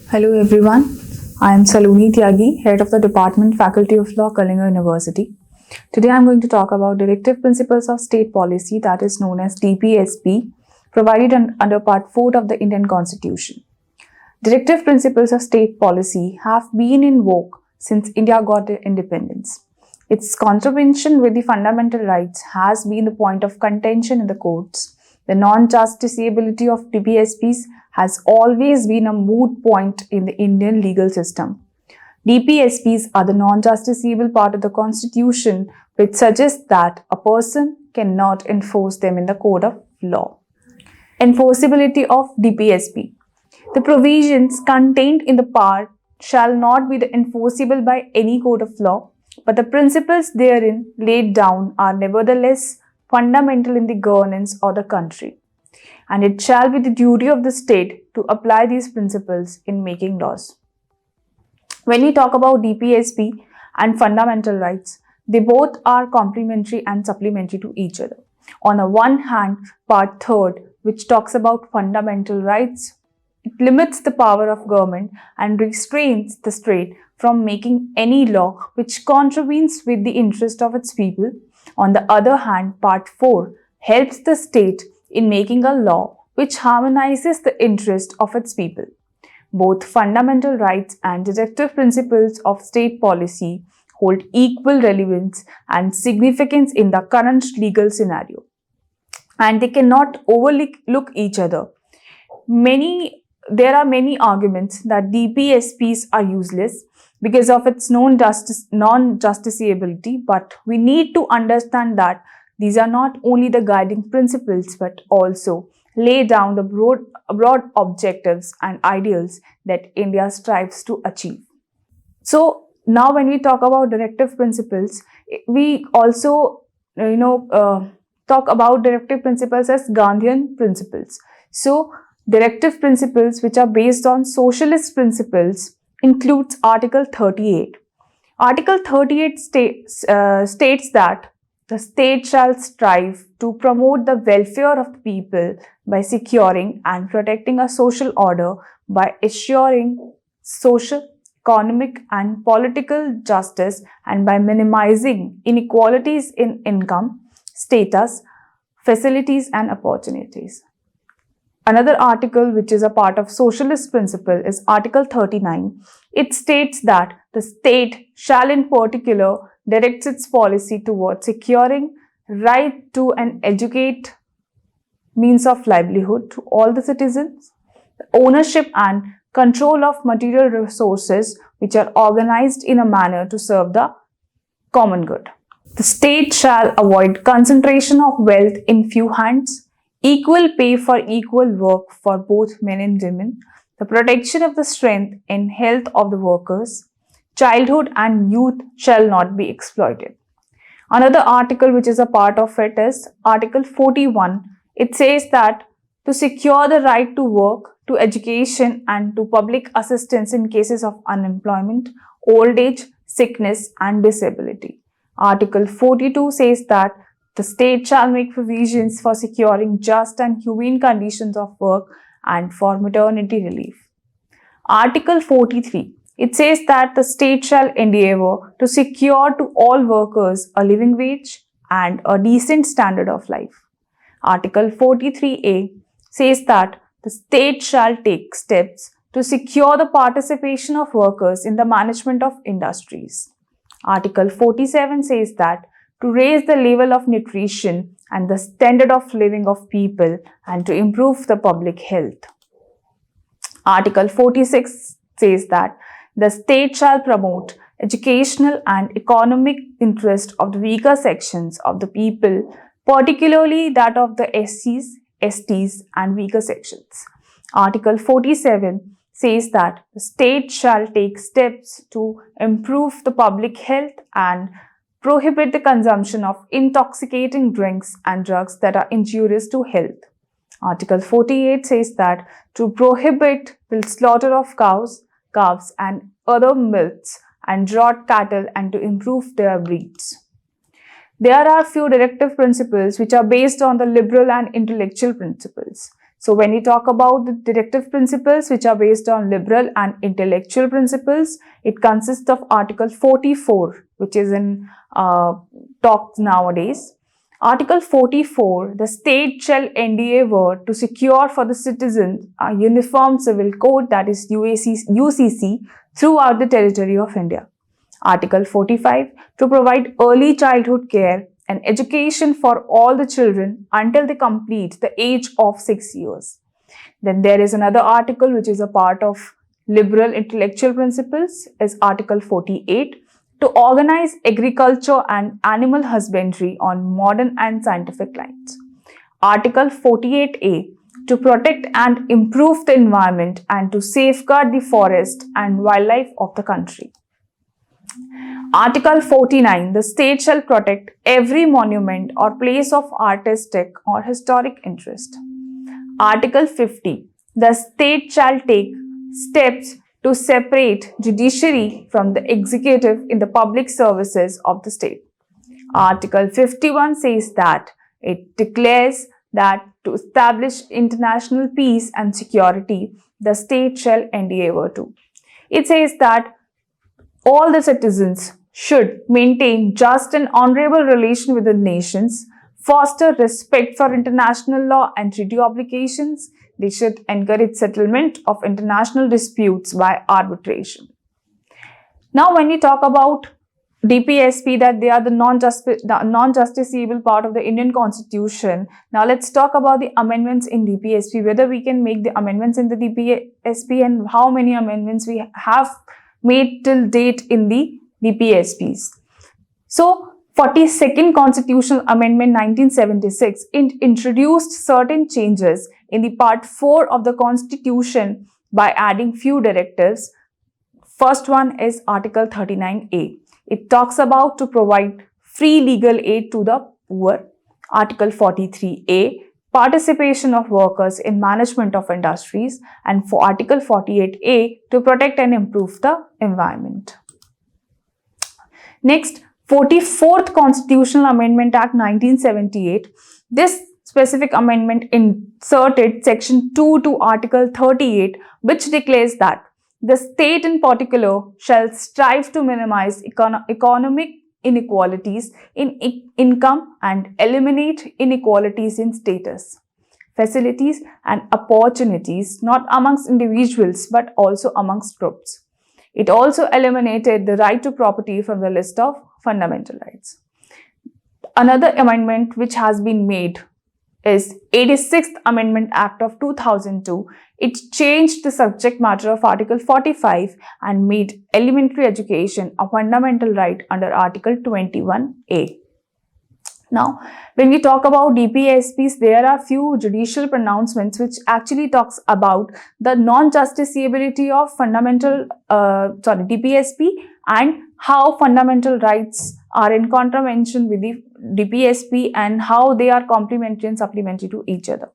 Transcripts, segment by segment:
Hello everyone, I am Saloni Tyagi, Head of the Department Faculty of Law, Kalinga University. Today I am going to talk about Directive Principles of State Policy, that is known as DPSP, provided under Part 4 of the Indian Constitution. Directive Principles of State Policy have been in vogue since India got independence. Its contravention with the fundamental rights has been the point of contention in the courts. The non-justiciability of DPSPs has always been a moot point in the Indian legal system. DPSPs are the non-justiciable part of the Constitution, which suggests that a person cannot enforce them in the court of law. Enforceability of DPSP. The provisions contained in the part shall not be enforceable by any court of law, but the principles therein laid down are nevertheless fundamental in the governance of the country, and it shall be the duty of the state to apply these principles in making laws. When we talk about DPSP and fundamental rights, they both are complementary and supplementary to each other. On the one hand, Part 3, which talks about fundamental rights, it limits the power of government and restrains the state from making any law which contravenes with the interest of its people. On the other hand, Part 4 helps the state in making a law which harmonizes the interest of its people. Both fundamental rights and directive principles of state policy hold equal relevance and significance in the current legal scenario, and they cannot overlook each other. There are many arguments that DPSPs are useless because of its non-justiciability, but we need to understand that these are not only the guiding principles but also lay down the broad objectives and ideals that India strives to achieve. So now when we talk about directive principles, we also talk about directive principles as Gandhian principles. So directive principles which are based on socialist principles includes Article 38. Article 38 states that the state shall strive to promote the welfare of the people by securing and protecting a social order, by assuring social, economic and political justice, and by minimizing inequalities in income, status, facilities and opportunities. Another article which is a part of socialist principle is Article 39. It states that the state shall in particular direct its policy towards securing right to an educate means of livelihood to all the citizens, the ownership and control of material resources which are organized in a manner to serve the common good. The state shall avoid concentration of wealth in few hands, equal pay for equal work for both men and women, the protection of the strength and health of the workers, childhood and youth shall not be exploited. Another article which is a part of it is Article 41. It says that to secure the right to work, to education and to public assistance in cases of unemployment, old age, sickness and disability. Article 42 says that the state shall make provisions for securing just and humane conditions of work and for maternity relief. Article 43. It says that the state shall endeavor to secure to all workers a living wage and a decent standard of life. Article 43A says that the state shall take steps to secure the participation of workers in the management of industries. Article 47 says that to raise the level of nutrition and the standard of living of people and to improve the public health. Article 46 says that the state shall promote educational and economic interest of the weaker sections of the people, particularly that of the SCs, STs and weaker sections. Article 47 says that the state shall take steps to improve the public health and prohibit the consumption of intoxicating drinks and drugs that are injurious to health. Article 48 says that to prohibit the slaughter of cows, calves and other milks and draught cattle and to improve their breeds. There are few directive principles which are based on the liberal and intellectual principles. So when we talk about the directive principles which are based on liberal and intellectual principles, it consists of Article 44, which is in talks nowadays. Article 44, the state shall endeavour to secure for the citizens a uniform civil code, that is UCC, throughout the territory of India. Article 45, to provide early childhood care and education for all the children until they complete the age of 6 years. Then there is another article which is a part of liberal intellectual principles, is Article 48, to organize agriculture and animal husbandry on modern and scientific lines. Article 48A, to protect and improve the environment and to safeguard the forest and wildlife of the country. Article 49, the state shall protect every monument or place of artistic or historic interest. Article 50, the state shall take steps to separate judiciary from the executive in the public services of the state. Article 51 says that it declares that to establish international peace and security, the state shall endeavour to. It says that all the citizens should maintain just and honorable relation with the nations, foster respect for international law and treaty obligations. They should encourage settlement of international disputes by arbitration. Now, when we talk about DPSP, that they are the non-justiciable part of the Indian Constitution. Now, let's talk about the amendments in DPSP, whether we can make the amendments in the DPSP and how many amendments we have made till date in the DPSPs. So, 42nd Constitutional Amendment 1976 introduced certain changes in the Part 4 of the Constitution by adding few directives. First one is Article 39A. It talks about to provide free legal aid to the poor. Article 43A, participation of workers in management of industries, and for Article 48A, to protect and improve the environment. Next, 44th Constitutional Amendment Act 1978. This specific amendment inserted Section 2 to Article 38, which declares that the state in particular shall strive to minimize economic inequalities in income and eliminate inequalities in status, facilities and opportunities, not amongst individuals but also amongst groups. It also eliminated the right to property from the list of fundamental rights. Another amendment which has been made is 86th Amendment Act of 2002. It changed the subject matter of Article 45 and made elementary education a fundamental right under Article 21A. Now, when we talk about DPSPs, there are few judicial pronouncements which actually talks about the non-justiciability of DPSP and how fundamental rights are in contravention with the DPSP and how they are complementary and supplementary to each other.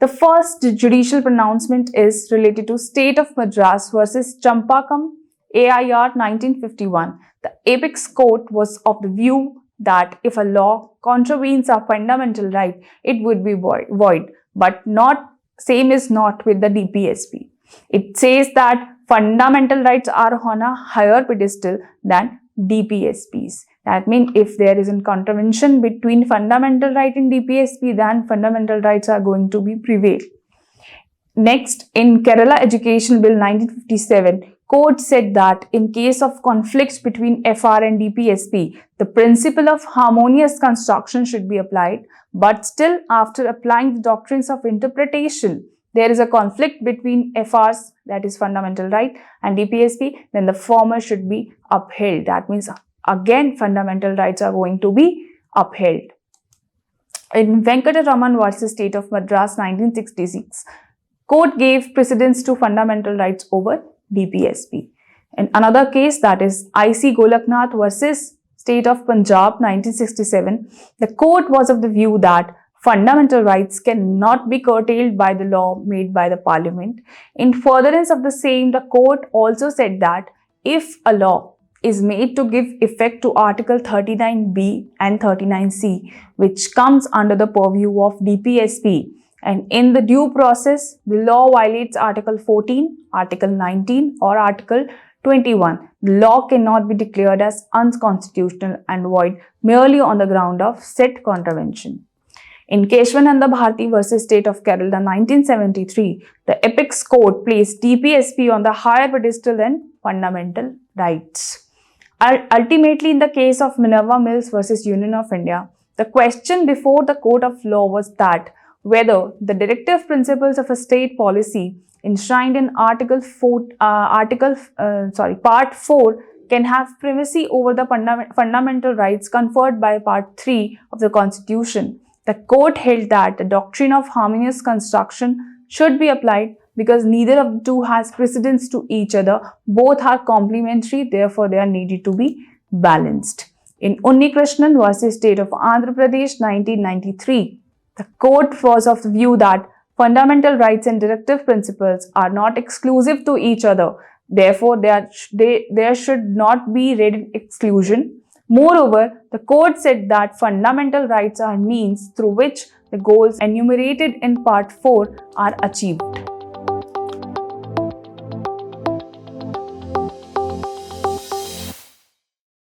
The first judicial pronouncement is related to State of Madras versus Champakam, AIR 1951. The apex court was of the view that if a law contravenes a fundamental right, it would be void, but same is not with the DPSP. It says that fundamental rights are on a higher pedestal than DPSPs. That means if there is a contravention between fundamental right and DPSP, then fundamental rights are going to be prevail. Next, in Kerala Education Bill 1957, Court said that in case of conflicts between FR and DPSP, the principle of harmonious construction should be applied, but still after applying the doctrines of interpretation, there is a conflict between FRs, that is fundamental right, and DPSP, then the former should be upheld. That means again fundamental rights are going to be upheld. In Venkataraman versus State of Madras 1966, Court gave precedence to fundamental rights over DPSP. In another case, that is IC Golaknath versus State of Punjab 1967, the court was of the view that fundamental rights cannot be curtailed by the law made by the parliament. In furtherance of the same, the court also said that if a law is made to give effect to Article 39B and 39C, which comes under the purview of DPSP. And in the due process, the law violates Article 14, Article 19, or Article 21. The law cannot be declared as unconstitutional and void merely on the ground of said contravention. In Keshwananda Bharati versus State of Kerala 1973, the apex court placed DPSP on the higher pedestal than fundamental rights. Ultimately, in the case of Minerva Mills versus Union of India, the question before the court of law was that whether the directive principles of a state policy enshrined in Part 4 can have primacy over the fundamental rights conferred by Part 3 of the Constitution. The court held that the doctrine of harmonious construction should be applied because neither of the two has precedence to each other. Both are complementary, therefore they are needed to be balanced. In Unnikrishnan versus State of Andhra Pradesh 1993, the court was of the view that fundamental rights and directive principles are not exclusive to each other. Therefore, there should not be read in exclusion. Moreover, the court said that fundamental rights are means through which the goals enumerated in Part 4 are achieved.